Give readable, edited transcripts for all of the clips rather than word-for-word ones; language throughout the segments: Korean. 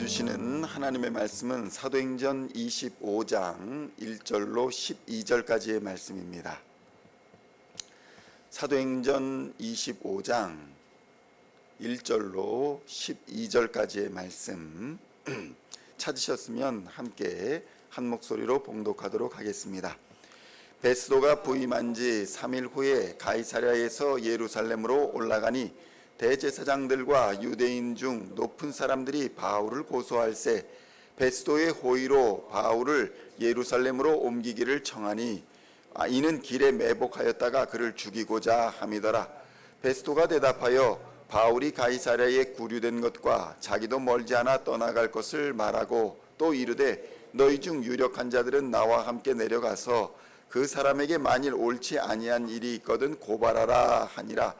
주시는 하나님의 말씀은 사도행전 25장 1절로 12절까지의 말씀입니다. 사도행전 25장 1절로 12절까지의 말씀 찾으셨으면 함께 한 목소리로 봉독하도록 하겠습니다. 베스도가 부임한 지 3일 후에 가이사랴에서 예루살렘으로 올라가니 대제사장들과 유대인 중 높은 사람들이 바울을 고소할세 베스도의 호의로 바울을 예루살렘으로 옮기기를 청하니 이는 길에 매복하였다가 그를 죽이고자 함이더라. 베스도가 대답하여 바울이 가이사랴에 구류된 것과 자기도 멀지 않아 떠나갈 것을 말하고 또 이르되 너희 중 유력한 자들은 나와 함께 내려가서 그 사람에게 만일 옳지 아니한 일이 있거든 고발하라 하니라.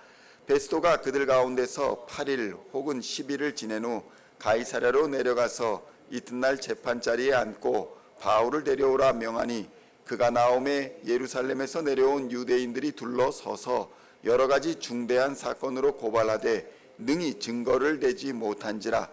베스도가 그들 가운데서 8일 혹은 10일을 지낸 후 가이사랴로 내려가서 이튿날 재판자리에 앉고 바울을 데려오라 명하니 그가 나오매 예루살렘에서 내려온 유대인들이 둘러서서 여러 가지 중대한 사건으로 고발하되 능히 증거를 대지 못한지라.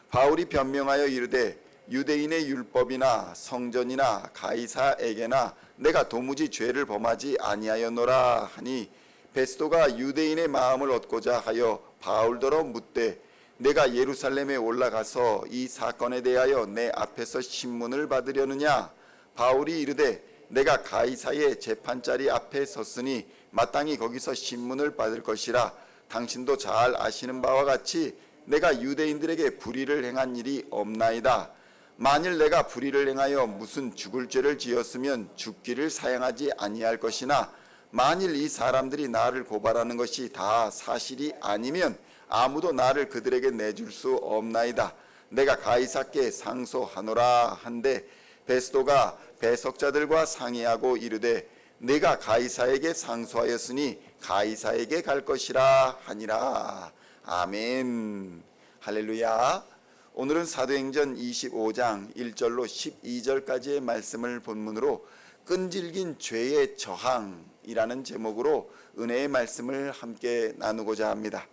바울이 변명하여 이르되 유대인의 율법이나 성전이나 가이사에게나 내가 도무지 죄를 범하지 아니하였노라 하니 베스도가 유대인의 마음을 얻고자 하여 바울더러 묻되 내가 예루살렘에 올라가서 이 사건에 대하여 내 앞에서 신문을 받으려느냐. 바울이 이르되 내가 가이사의 재판자리 앞에 섰으니 마땅히 거기서 신문을 받을 것이라. 당신도 잘 아시는 바와 같이 내가 유대인들에게 불의를 행한 일이 없나이다. 만일 내가 불의를 행하여 무슨 죽을 죄를 지었으면 죽기를 사양하지 아니할 것이나 만일 이 사람들이 나를 고발하는 것이 다 사실이 아니면 아무도 나를 그들에게 내줄 수 없나이다. 내가 가이사께 상소하노라 한데 베스도가 배석자들과 상의하고 이르되 내가 가이사에게 상소하였으니 가이사에게 갈 것이라 하니라. 아멘. 할렐루야. 오늘은 사도행전 25장 1절로 12절까지의 말씀을 본문으로 끈질긴 죄의 저항이라는 제목으로 은혜의 말씀을 함께 나누고자 합니다.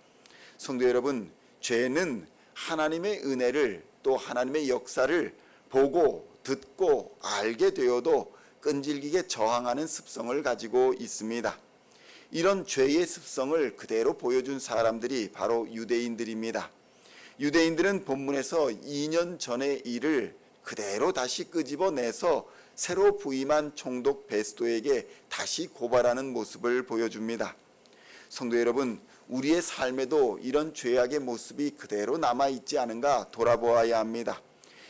성도 여러분, 죄는 하나님의 은혜를 또 하나님의 역사를 보고 듣고 알게 되어도 끈질기게 저항하는 습성을 가지고 있습니다. 이런 죄의 습성을 그대로 보여준 사람들이 바로 유대인들입니다. 유대인들은 본문에서 2년 전의 일을 그대로 다시 끄집어내서 새로 부임한 총독 베스도에게 다시 고발하는 모습을 보여줍니다. 성도 여러분, 우리의 삶에도 이런 죄악의 모습이 그대로 남아있지 않은가 돌아보아야 합니다.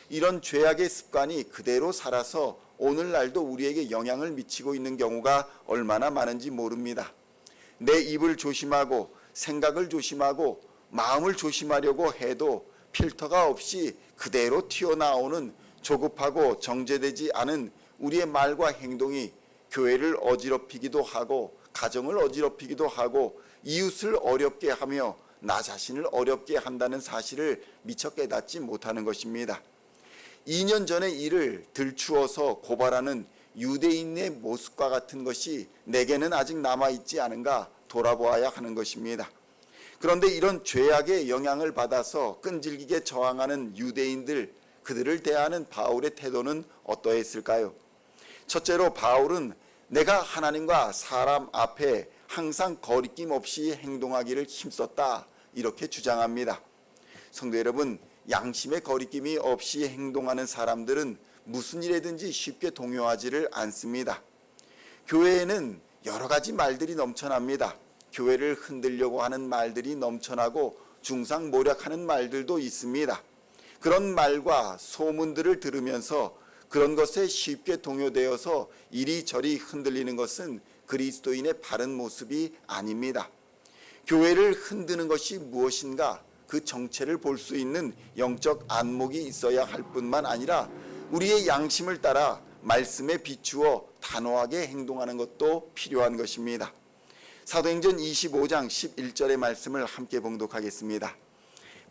이런 죄악의 습관이 그대로 살아서 오늘날도 우리에게 영향을 미치고 있는 경우가 얼마나 많은지 모릅니다. 내 입을 조심하고 생각을 조심하고 마음을 조심하려고 해도 필터가 없이 그대로 튀어나오는 조급하고 정제되지 않은 우리의 말과 행동이 교회를 어지럽히기도 하고 가정을 어지럽히기도 하고 이웃을 어렵게 하며 나 자신을 어렵게 한다는 사실을 미처 깨닫지 못하는 것입니다. 2년 전의 일을 들추어서 고발하는 유대인의 모습과 같은 것이 내게는 아직 남아있지 않은가 돌아보아야 하는 것입니다. 그런데 이런 죄악의 영향을 받아서 끈질기게 저항하는 유대인들, 그들을 대하는 바울의 태도는 어떠했을까요? 첫째로 바울은 내가 하나님과 사람 앞에 항상 거리낌 없이 행동하기를 힘썼다, 이렇게 주장합니다. 성도 여러분, 양심의 거리낌이 없이 행동하는 사람들은 무슨 일에든지 쉽게 동요하지를 않습니다. 교회에는 여러 가지 말들이 넘쳐납니다. 교회를 흔들려고 하는 말들이 넘쳐나고 중상모략하는 말들도 있습니다. 그런 말과 소문들을 들으면서 그런 것에 쉽게 동요되어서 이리저리 흔들리는 것은 그리스도인의 바른 모습이 아닙니다. 교회를 흔드는 것이 무엇인가, 그 정체를 볼 수 있는 영적 안목이 있어야 할 뿐만 아니라 우리의 양심을 따라 말씀에 비추어 단호하게 행동하는 것도 필요한 것입니다. 사도행전 25장 11절의 말씀을 함께 봉독하겠습니다.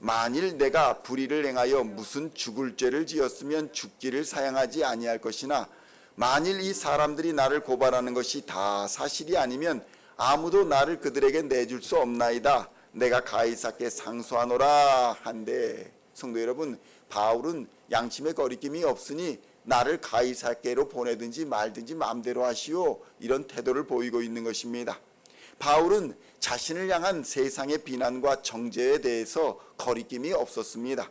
만일 내가 불의를 행하여 무슨 죽을 죄를 지었으면 죽기를 사양하지 아니할 것이나 만일 이 사람들이 나를 고발하는 것이 다 사실이 아니면 아무도 나를 그들에게 내줄 수 없나이다. 내가 가이사께 상소하노라 한데, 성도 여러분, 바울은 양심의 거리낌이 없으니 나를 가이사랴로 보내든지 말든지 마음대로 하시오, 이런 태도를 보이고 있는 것입니다. 바울은 자신을 향한 세상의 비난과 정죄에 대해서 거리낌이 없었습니다.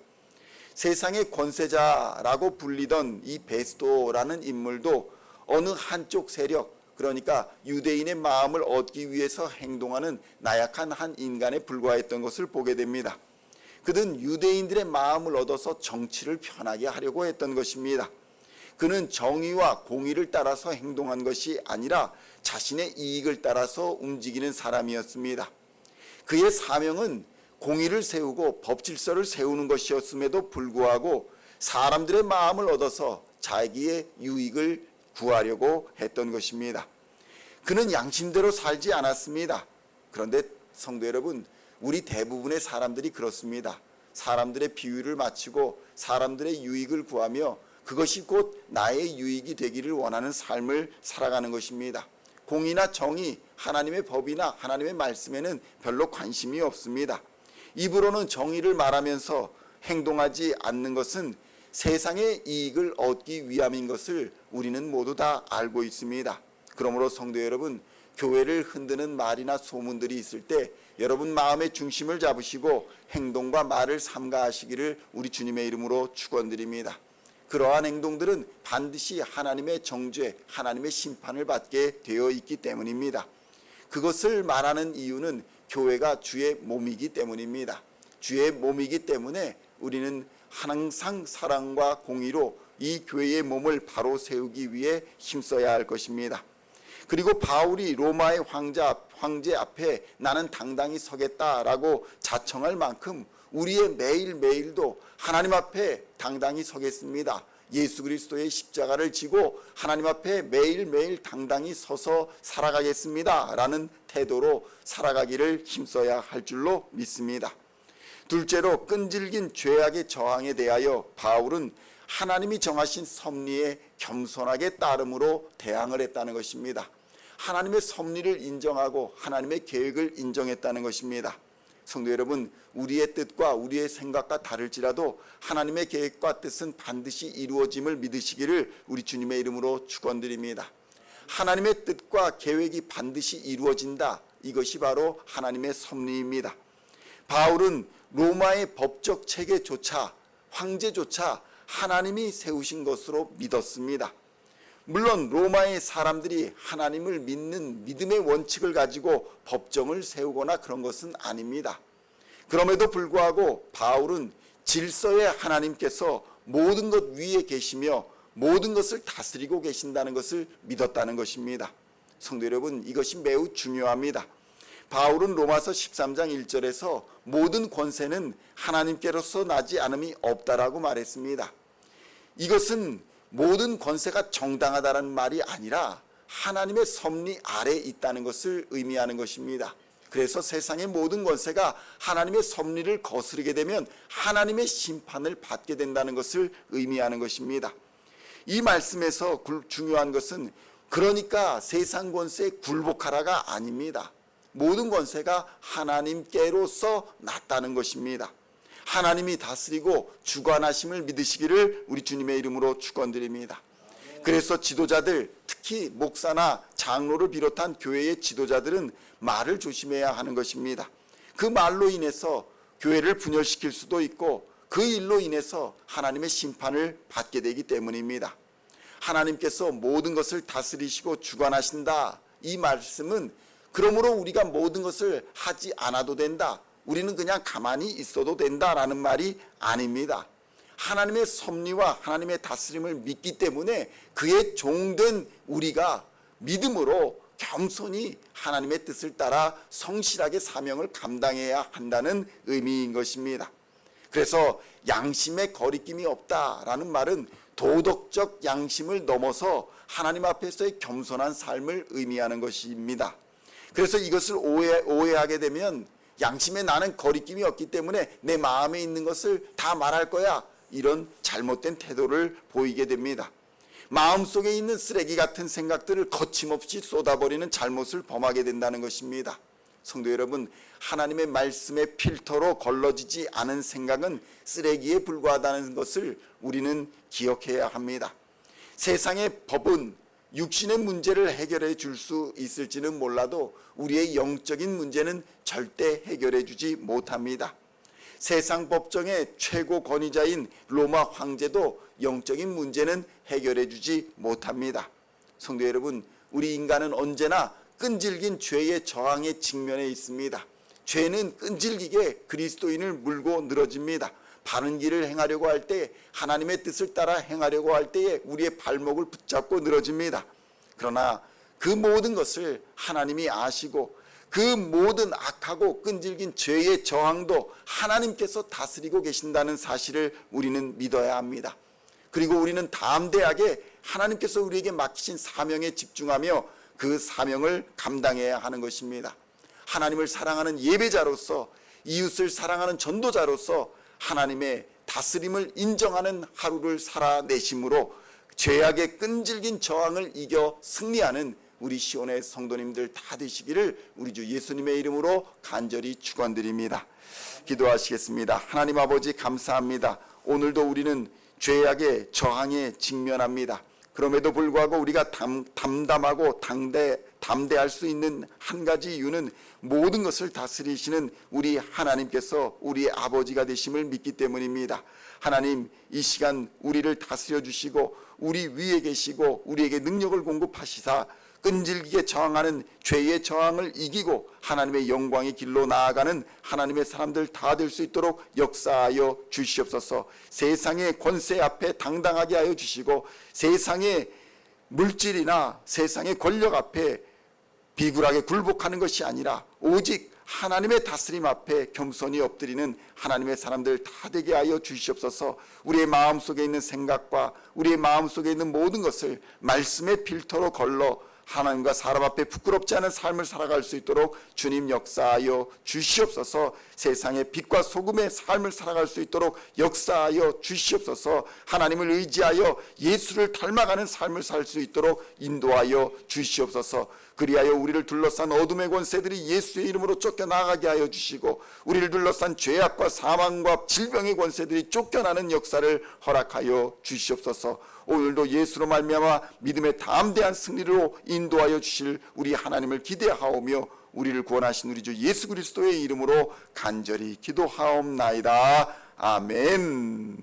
세상의 권세자라고 불리던 이 베스도라는 인물도 어느 한쪽 세력, 그러니까 유대인의 마음을 얻기 위해서 행동하는 나약한 한 인간에 불과했던 것을 보게 됩니다. 그는 유대인들의 마음을 얻어서 정치를 편하게 하려고 했던 것입니다. 그는 정의와 공의를 따라서 행동한 것이 아니라 자신의 이익을 따라서 움직이는 사람이었습니다. 그의 사명은 공의를 세우고 법질서를 세우는 것이었음에도 불구하고 사람들의 마음을 얻어서 자기의 유익을 구하려고 했던 것입니다. 그는 양심대로 살지 않았습니다. 그런데 성도 여러분, 우리 대부분의 사람들이 그렇습니다. 사람들의 비위를 맞추고 사람들의 유익을 구하며 그것이 곧 나의 유익이 되기를 원하는 삶을 살아가는 것입니다. 공의나 정의, 하나님의 법이나 하나님의 말씀에는 별로 관심이 없습니다. 입으로는 정의를 말하면서 행동하지 않는 것은 세상의 이익을 얻기 위함인 것을 우리는 모두 다 알고 있습니다. 그러므로 성도 여러분, 교회를 흔드는 말이나 소문들이 있을 때 여러분 마음의 중심을 잡으시고 행동과 말을 삼가하시기를 우리 주님의 이름으로 축원드립니다. 그러한 행동들은 반드시 하나님의 정죄, 하나님의 심판을 받게 되어 있기 때문입니다. 그것을 말하는 이유는 교회가 주의 몸이기 때문입니다. 주의 몸이기 때문에 우리는 항상 사랑과 공의로 이 교회의 몸을 바로 세우기 위해 힘써야 할 것입니다. 그리고 바울이 로마의 황제 앞에 나는 당당히 서겠다라고 자청할 만큼 우리의 매일매일도 하나님 앞에 당당히 서겠습니다. 예수 그리스도의 십자가를 지고 하나님 앞에 매일매일 당당히 서서 살아가겠습니다 라는 태도로 살아가기를 힘써야 할 줄로 믿습니다. 둘째로, 끈질긴 죄악의 저항에 대하여 바울은 하나님이 정하신 섭리에 겸손하게 따름으로 대항을 했다는 것입니다. 하나님의 섭리를 인정하고 하나님의 계획을 인정했다는 것입니다. 성도 여러분, 우리의 뜻과 우리의 생각과 다를지라도 하나님의 계획과 뜻은 반드시 이루어짐을 믿으시기를 우리 주님의 이름으로 축원드립니다. 하나님의 뜻과 계획이 반드시 이루어진다. 이것이 바로 하나님의 섭리입니다. 바울은 로마의 법적 체계조차, 황제조차 하나님이 세우신 것으로 믿었습니다. 물론 로마의 사람들이 하나님을 믿는 믿음의 원칙을 가지고 법정을 세우거나 그런 것은 아닙니다. 그럼에도 불구하고 바울은 질서의 하나님께서 모든 것 위에 계시며 모든 것을 다스리고 계신다는 것을 믿었다는 것입니다. 성도 여러분, 이것이 매우 중요합니다. 바울은 로마서 13장 1절에서 모든 권세는 하나님께로서 나지 않음이 없다라고 말했습니다. 이것은 모든 권세가 정당하다는 말이 아니라 하나님의 섭리 아래에 있다는 것을 의미하는 것입니다. 그래서 세상의 모든 권세가 하나님의 섭리를 거스르게 되면 하나님의 심판을 받게 된다는 것을 의미하는 것입니다. 이 말씀에서 중요한 것은 그러니까 세상 권세에 굴복하라가 아닙니다. 모든 권세가 하나님께로서 났다는 것입니다. 하나님이 다스리고 주관하심을 믿으시기를 우리 주님의 이름으로 축원드립니다. 그래서 지도자들, 특히 목사나 장로를 비롯한 교회의 지도자들은 말을 조심해야 하는 것입니다. 그 말로 인해서 교회를 분열시킬 수도 있고 그 일로 인해서 하나님의 심판을 받게 되기 때문입니다. 하나님께서 모든 것을 다스리시고 주관하신다. 이 말씀은 그러므로 우리가 모든 것을 하지 않아도 된다. 우리는 그냥 가만히 있어도 된다라는 말이 아닙니다. 하나님의 섭리와 하나님의 다스림을 믿기 때문에 그의 종된 우리가 믿음으로 겸손히 하나님의 뜻을 따라 성실하게 사명을 감당해야 한다는 의미인 것입니다. 그래서 양심의 거리낌이 없다라는 말은 도덕적 양심을 넘어서 하나님 앞에서의 겸손한 삶을 의미하는 것입니다. 그래서 이것을 오해하게 되면 양심에 나는 거리낌이 없기 때문에 내 마음에 있는 것을 다 말할 거야, 이런 잘못된 태도를 보이게 됩니다. 마음속에 있는 쓰레기 같은 생각들을 거침없이 쏟아버리는 잘못을 범하게 된다는 것입니다. 성도 여러분, 하나님의 말씀의 필터로 걸러지지 않은 생각은 쓰레기에 불과하다는 것을 우리는 기억해야 합니다. 세상의 법은 육신의 문제를 해결해 줄 수 있을지는 몰라도 우리의 영적인 문제는 절대 해결해 주지 못합니다. 세상 법정의 최고 권위자인 로마 황제도 영적인 문제는 해결해 주지 못합니다. 성도 여러분, 우리 인간은 언제나 끈질긴 죄의 저항에 직면해 있습니다. 죄는 끈질기게 그리스도인을 물고 늘어집니다. 바른 길을 행하려고 할 때, 하나님의 뜻을 따라 행하려고 할 때에 우리의 발목을 붙잡고 늘어집니다. 그러나 그 모든 것을 하나님이 아시고 그 모든 악하고 끈질긴 죄의 저항도 하나님께서 다스리고 계신다는 사실을 우리는 믿어야 합니다. 그리고 우리는 담대하게 하나님께서 우리에게 맡기신 사명에 집중하며 그 사명을 감당해야 하는 것입니다. 하나님을 사랑하는 예배자로서, 이웃을 사랑하는 전도자로서 하나님의 다스림을 인정하는 하루를 살아내심으로 죄악의 끈질긴 저항을 이겨 승리하는 우리 시온의 성도님들 다 되시기를 우리 주 예수님의 이름으로 간절히 축원드립니다. 기도하시겠습니다. 하나님 아버지, 감사합니다. 오늘도 우리는 죄악의 저항에 직면합니다. 그럼에도 불구하고 우리가 담담하고 담대할 수 있는 한 가지 이유는 모든 것을 다스리시는 우리 하나님께서 우리의 아버지가 되심을 믿기 때문입니다. 하나님, 이 시간 우리를 다스려 주시고 우리 위에 계시고 우리에게 능력을 공급하시사 끈질기게 저항하는 죄의 저항을 이기고 하나님의 영광의 길로 나아가는 하나님의 사람들 다 될 수 있도록 역사하여 주시옵소서. 세상의 권세 앞에 당당하게 하여 주시고 세상의 물질이나 세상의 권력 앞에 비굴하게 굴복하는 것이 아니라 오직 하나님의 다스림 앞에 겸손히 엎드리는 하나님의 사람들 다 되게 하여 주시옵소서. 우리의 마음속에 있는 생각과 우리의 마음속에 있는 모든 것을 말씀의 필터로 걸러 하나님과 사람 앞에 부끄럽지 않은 삶을 살아갈 수 있도록 주님 역사하여 주시옵소서. 세상의 빛과 소금의 삶을 살아갈 수 있도록 역사하여 주시옵소서. 하나님을 의지하여 예수를 닮아가는 삶을 살 수 있도록 인도하여 주시옵소서. 그리하여 우리를 둘러싼 어둠의 권세들이 예수의 이름으로 쫓겨나가게 하여 주시고 우리를 둘러싼 죄악과 사망과 질병의 권세들이 쫓겨나는 역사를 허락하여 주시옵소서. 오늘도 예수로 말미암아 믿음의 담대한 승리로 인도하여 주실 우리 하나님을 기대하오며 우리를 구원하신 우리 주 예수 그리스도의 이름으로 간절히 기도하옵나이다. 아멘.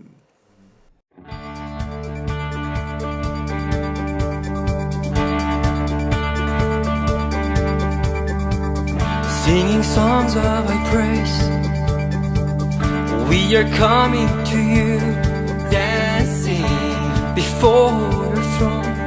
Singing songs of thy praise, we are coming to you, dancing before your throne.